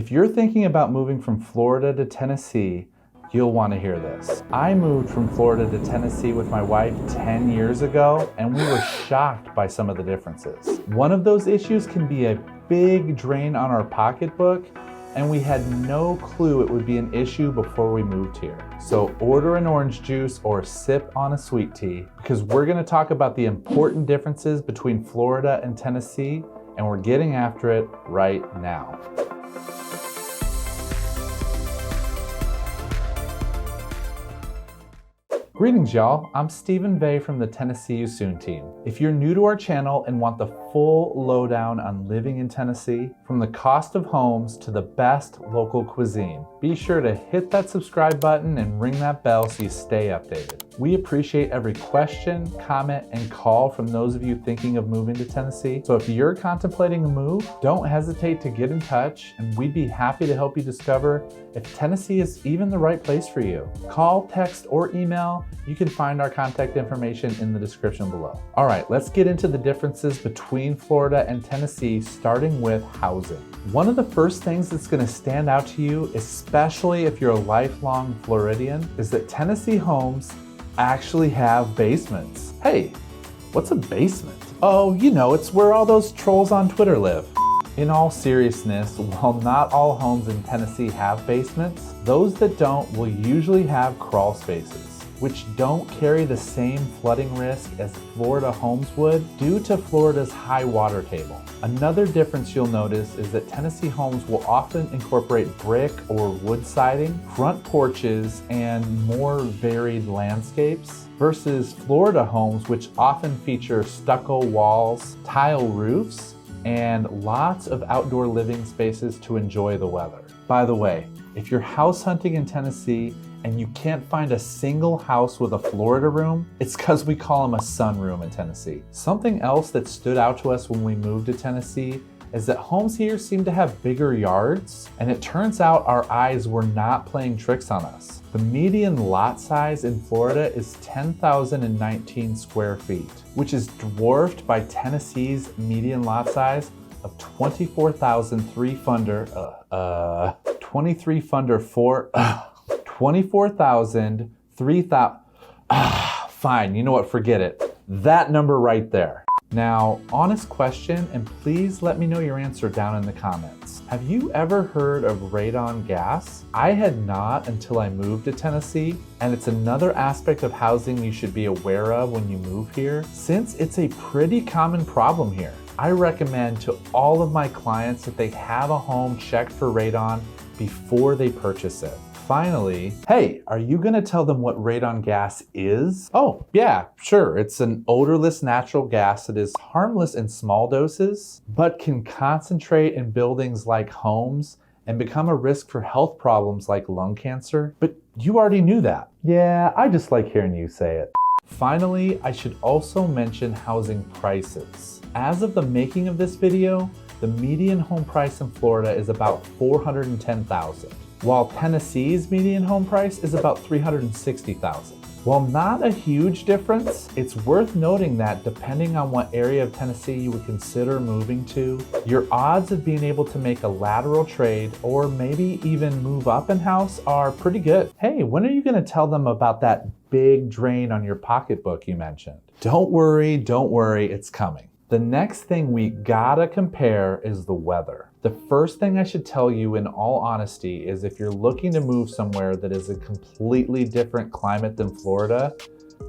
If you're thinking about moving from Florida to Tennessee, you'll want to hear this. I moved from Florida to Tennessee with my wife 10 years ago, and we were shocked by some of the differences. One of those issues can be a big drain on our pocketbook, and we had no clue it would be an issue before we moved here. So order an orange juice or sip on a sweet tea, because we're gonna talk about the important differences between Florida and Tennessee, and we're getting after it right now. Greetings, y'all. I'm Stephen Vey from the Tennessee You Soon team. If you're new to our channel and want the full lowdown on living in Tennessee, from the cost of homes to the best local cuisine, be sure to hit that subscribe button and ring that bell so you stay updated. We appreciate every question, comment, and call from those of you thinking of moving to Tennessee. So if you're contemplating a move, don't hesitate to get in touch, and we'd be happy to help you discover if Tennessee is even the right place for you. Call, text, or email. You can find our contact information in the description below. All right, let's get into the differences between Florida and Tennessee, starting with housing. One of the first things that's gonna stand out to you, especially if you're a lifelong Floridian, is that Tennessee homes actually have basements. Hey, what's a basement? Oh, you know, it's where all those trolls on Twitter live. In all seriousness, while not all homes in Tennessee have basements, those that don't will usually have crawl spaces, which don't carry the same flooding risk as Florida homes would due to Florida's high water table. Another difference you'll notice is that Tennessee homes will often incorporate brick or wood siding, front porches, and more varied landscapes, versus Florida homes, which often feature stucco walls, tile roofs, and lots of outdoor living spaces to enjoy the weather. By the way, if you're house hunting in Tennessee and you can't find a single house with a Florida room, it's because we call them a sunroom in Tennessee. Something else that stood out to us when we moved to Tennessee is that homes here seem to have bigger yards, and it turns out our eyes were not playing tricks on us. The median lot size in Florida is 10,019 square feet, which is dwarfed by Tennessee's median lot size of 24,000 fine, you know what, forget it. That number right there. Now, honest question, and please let me know your answer down in the comments. Have you ever heard of radon gas? I had not until I moved to Tennessee, and it's another aspect of housing you should be aware of when you move here, since it's a pretty common problem here. I recommend to all of my clients that they have a home checked for radon before they purchase it. Finally, hey, are you gonna tell them what radon gas is? Oh, yeah, sure. It's an odorless natural gas that is harmless in small doses, but can concentrate in buildings like homes and become a risk for health problems like lung cancer. But you already knew that. Yeah, I just like hearing you say it. Finally, I should also mention housing prices. As of the making of this video, the median home price in Florida is about $410,000. While Tennessee's median home price is about $360,000. While not a huge difference, it's worth noting that depending on what area of Tennessee you would consider moving to, your odds of being able to make a lateral trade or maybe even move up in house are pretty good. Hey, when are you gonna tell them about that big drain on your pocketbook you mentioned? Don't worry, it's coming. The next thing we gotta compare is the weather. The first thing I should tell you in all honesty is if you're looking to move somewhere that is a completely different climate than Florida,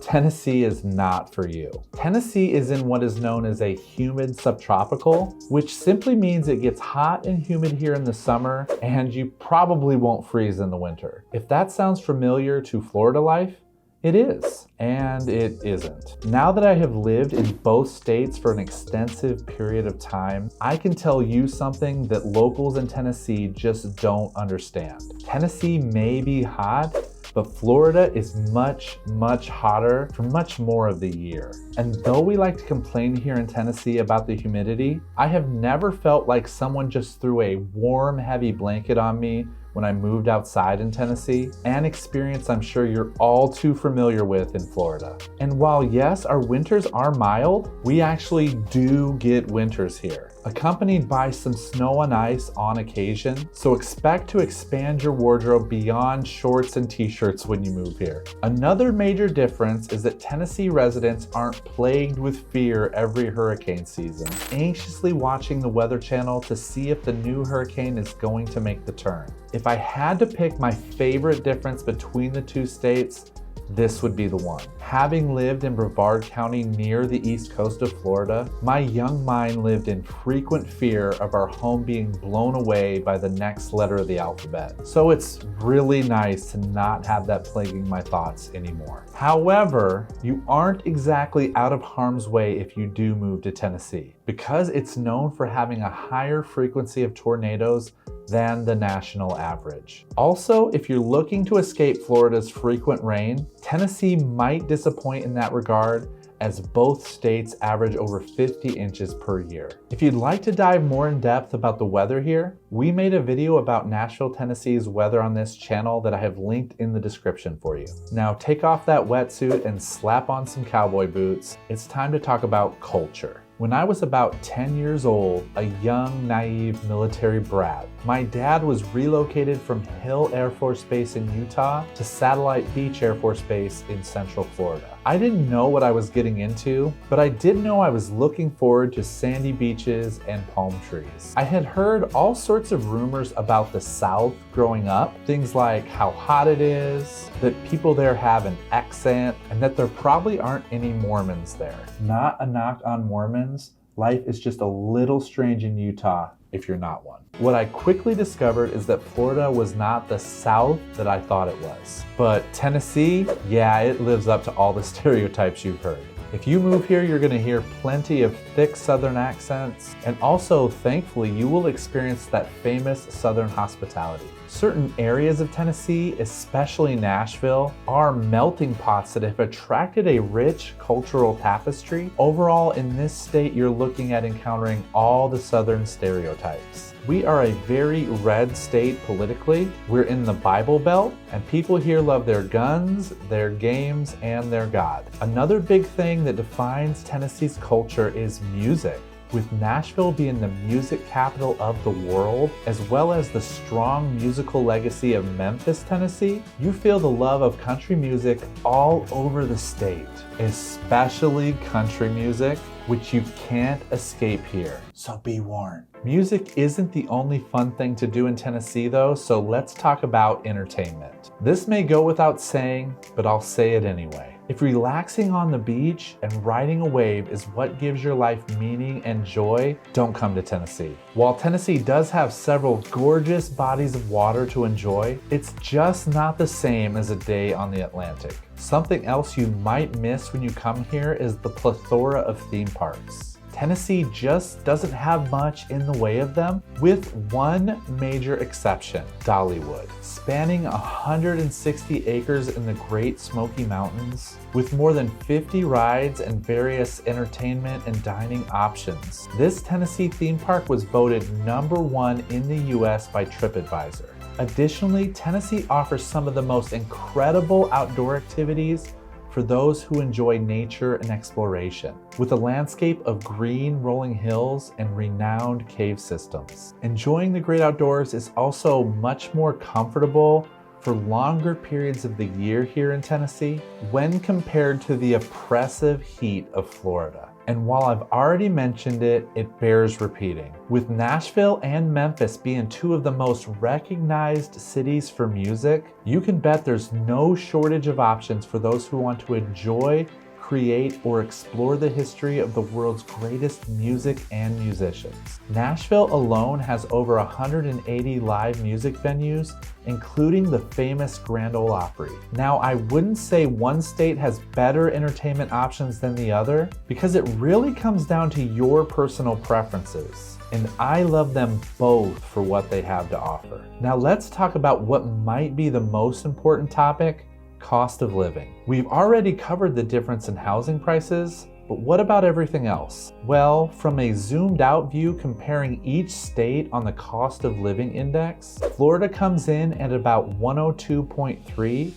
Tennessee is not for you. Tennessee is in what is known as a humid subtropical, which simply means it gets hot and humid here in the summer, and you probably won't freeze in the winter. If that sounds familiar to Florida life, it is, and it isn't. Now that I have lived in both states for an extensive period of time, I can tell you something that locals in Tennessee just don't understand. Tennessee may be hot, but Florida is much, much hotter for much more of the year. And though we like to complain here in Tennessee about the humidity, I have never felt like someone just threw a warm, heavy blanket on me when I moved outside in Tennessee, an experience I'm sure you're all too familiar with in Florida. And while yes, our winters are mild, we actually do get winters here, accompanied by some snow and ice on occasion, so expect to expand your wardrobe beyond shorts and t-shirts when you move here. Another major difference is that Tennessee residents aren't plagued with fear every hurricane season, anxiously watching the Weather Channel to see if the new hurricane is going to make the turn. If I had to pick my favorite difference between the two states, this would be the one. Having lived in Brevard County near the east coast of Florida, my young mind lived in frequent fear of our home being blown away by the next letter of the alphabet. So it's really nice to not have that plaguing my thoughts anymore. However, you aren't exactly out of harm's way if you do move to Tennessee, because it's known for having a higher frequency of tornadoes than the national average. Also, if you're looking to escape Florida's frequent rain, Tennessee might disappoint in that regard, as both states average over 50 inches per year. If you'd like to dive more in depth about the weather here, we made a video about Nashville, Tennessee's weather on this channel that I have linked in the description for you. Now take off that wetsuit and slap on some cowboy boots. It's time to talk about culture. When I was about 10 years old, a young, naive military brat, my dad was relocated from Hill Air Force Base in Utah to Satellite Beach Air Force Base in Central Florida. I didn't know what I was getting into, but I did know I was looking forward to sandy beaches and palm trees. I had heard all sorts of rumors about the South growing up, things like how hot it is, that people there have an accent, and that there probably aren't any Mormons there. Not a knock on Mormons, life is just a little strange in Utah if you're not one. What I quickly discovered is that Florida was not the South that I thought it was. But Tennessee, yeah, it lives up to all the stereotypes you've heard. If you move here, you're gonna hear plenty of thick Southern accents, and also, thankfully, you will experience that famous Southern hospitality. Certain areas of Tennessee, especially Nashville, are melting pots that have attracted a rich cultural tapestry. Overall, in this state, you're looking at encountering all the Southern stereotypes. We are a very red state politically. We're in the Bible Belt, and people here love their guns, their games, and their God. Another big thing that defines Tennessee's culture is music. With Nashville being the music capital of the world, as well as the strong musical legacy of Memphis, Tennessee, you feel the love of country music all over the state, especially country music, which you can't escape here. So be warned. Music isn't the only fun thing to do in Tennessee though, so let's talk about entertainment. This may go without saying, but I'll say it anyway. If relaxing on the beach and riding a wave is what gives your life meaning and joy, don't come to Tennessee. While Tennessee does have several gorgeous bodies of water to enjoy, it's just not the same as a day on the Atlantic. Something else you might miss when you come here is the plethora of theme parks. Tennessee just doesn't have much in the way of them, with one major exception, Dollywood, spanning 160 acres in the Great Smoky Mountains, with more than 50 rides and various entertainment and dining options. This Tennessee theme park was voted #1 in the US by TripAdvisor. Additionally, Tennessee offers some of the most incredible outdoor activities for those who enjoy nature and exploration, with a landscape of green rolling hills and renowned cave systems. Enjoying the great outdoors is also much more comfortable for longer periods of the year here in Tennessee when compared to the oppressive heat of Florida. And while I've already mentioned it, it bears repeating. With Nashville and Memphis being two of the most recognized cities for music, you can bet there's no shortage of options for those who want to enjoy, create, or explore the history of the world's greatest music and musicians. Nashville alone has over 180 live music venues, including the famous Grand Ole Opry. Now, I wouldn't say one state has better entertainment options than the other, because it really comes down to your personal preferences. And I love them both for what they have to offer. Now let's talk about what might be the most important topic: cost of living. We've already covered the difference in housing prices, But what about everything else? Well, from a zoomed out view comparing each state on the cost of living index, Florida comes in at about 102.3,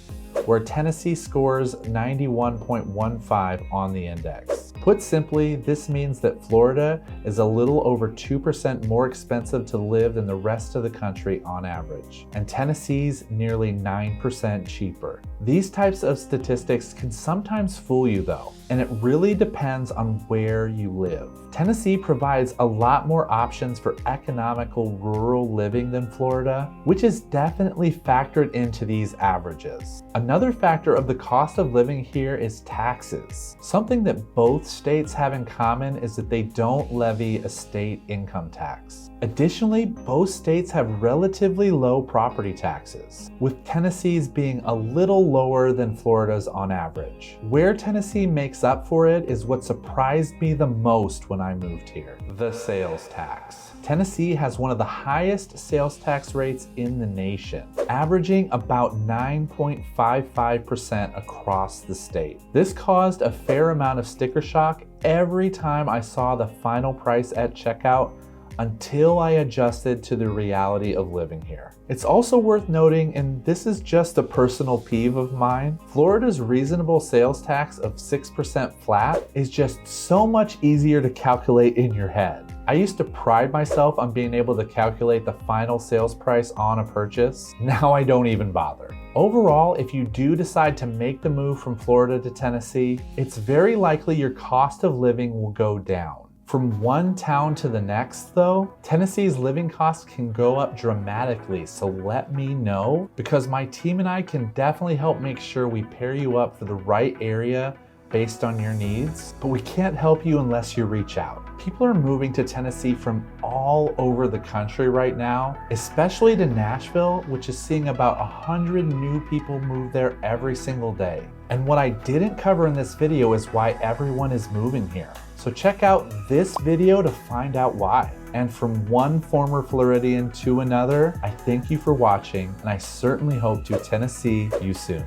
where Tennessee scores 91.15 on the index. Put simply, this means that Florida is a little over 2% more expensive to live than the rest of the country on average, and Tennessee's nearly 9% cheaper. These types of statistics can sometimes fool you though, and it really depends on where you live. Tennessee provides a lot more options for economical rural living than Florida, which is definitely factored into these averages. Another factor of the cost of living here is taxes. Something that both states have in common is that they don't levy a state income tax. Additionally, both states have relatively low property taxes, with Tennessee's being a little lower than Florida's on average. Where Tennessee makes up for it is what surprised me the most when I moved here: the sales tax. Tennessee has one of the highest sales tax rates in the nation, averaging about 9.55% across the state. This caused a fair amount of sticker shock every time I saw the final price at checkout, until I adjusted to the reality of living here. It's also worth noting, and this is just a personal peeve of mine, Florida's reasonable sales tax of 6% flat is just so much easier to calculate in your head. I used to pride myself on being able to calculate the final sales price on a purchase. Now I don't even bother. Overall, if you do decide to make the move from Florida to Tennessee, it's very likely your cost of living will go down. From one town to the next though, Tennessee's living costs can go up dramatically, so let me know, because my team and I can definitely help make sure we pair you up for the right area based on your needs, but we can't help you unless you reach out. People are moving to Tennessee from all over the country right now, especially to Nashville, which is seeing about 100 new people move there every single day. And what I didn't cover in this video is why everyone is moving here. So check out this video to find out why. And from one former Floridian to another, I thank you for watching, and I certainly hope to Tennessee you soon.